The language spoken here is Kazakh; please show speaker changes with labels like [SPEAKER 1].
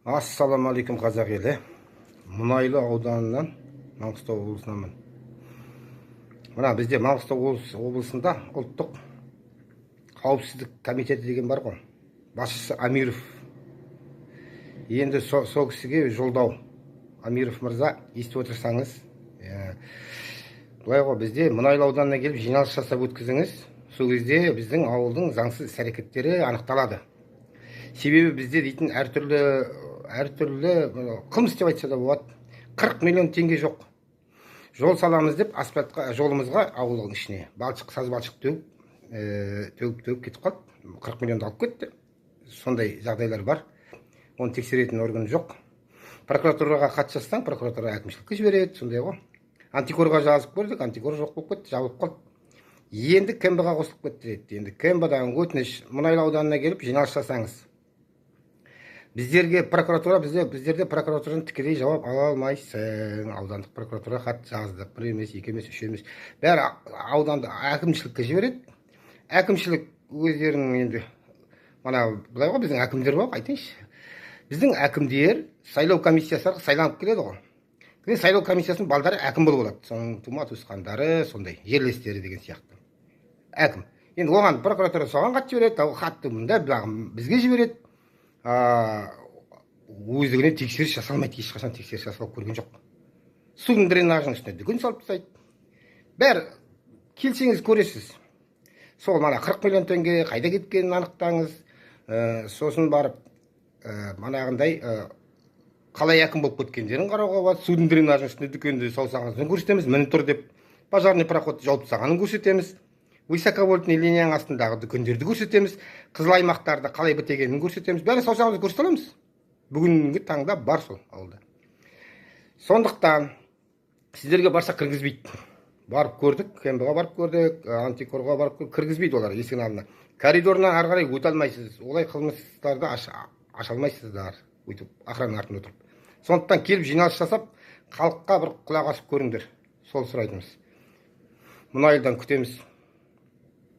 [SPEAKER 1] Ассалаумағалейкум қазақ елі. Мұнайлы ауданынан, Маңғыстау облысынанмын. Мына бізде Маңғыстау облысында ұлттық қауіпсіздік комитеті деген бар ғой. Басшысы Амиров. Енді сол кісіге жолдау. Амиров мырза, естіп отырсаңыз, былай ғой, бізде Мұнайлы ауданына келіп жиналыс жасап өткізіңіз. Сол кезде біздің ауылдың заңсыз іс-әрекеттері анықталады. Себебі бізде дейтін әртүрлі қылмыс деп айтса да болады. 40 миллион теңге жоқ. Жол саламыз деп асфальтқа, жолымызға ауылдың ішіне саз балшық төгіп кетіп қалды. 40 миллионды алып кетті. Сондай жағдайлар бар. Оны тексеретін орган жоқ. Прокуратураға хат жазсаң, прокуратура әкімшілікке жібереді, сондай ғой. Антикорға жазып көрдік, антикор жоқ болып кетті, жабылып қалды. Енді КМБ-ға қосылып кетті. Енді КМБ-дан өтініш, Мұнайлы ауданына келіп жиналыс жасаңыз. Біздерде прокуратурадан тікелей жауап ала алмайсың. Аудандық прокуратура хат жазды. 1 емес, 2 емес, 3 емес. Бәрі ауданды әкімшілікке жібереді. Әкімшілік өздерінің енді, мана былай ғой, біздің әкімдер бар, айтайыншы. Біздің әкімдер сайлау комиссиясы сайланып келеді ғой. Сайлау комиссиясының балдары әкім болып алады. Соның тума туысқандары, сондай жерлестері деген сияқты. Әкім. Енді оған прокуратура соған хат жібереді, хатты мұнда бізге жібереді. Өздігіне тексеріс жасалмайды, ешқашан тексеріс жасалып көрген жоқ. Судың дренажының үстіне дүкен салып тастайды. Бәрі келсеңіз көресіз. Сол мана 40 миллион теңге қайда кеткенін анықтаңыз. Сосын барып манағындай қалай әкім болып кеткендерін қарауға болады. Судың дренажының үстіне дүкенді саусағыңызбен көрсетеміз. Мініп тұр деп пожарный пароход жауып тастағанын көрсетеміз. Высоковольтный линияның астындағы дүкендерді көрсетеміз. Қызыл аймақтарды қалай бітегенін көрсетеміз. Бәрін саусағымызды көрсете аламыз. Бүгінгі таңда бар сол ауылда. Сондықтан сіздерге барса кіргізбейді. Барып көрдік, КМБ-ға барып көрдік, антикорға барып көрдік, кіргізбейді олар есігінің алдына. Коридорынан ары қарай өте алмайсыз. Олай қылмыстарды аша алмайсыздар. Өйтіп охрананың артында отырып. Сондықтан келіп жиналыс жасап, халыққа бір құлақ асып көріңдер. Сол сұрайтынымыз. Мұнайлыдан күтеміз.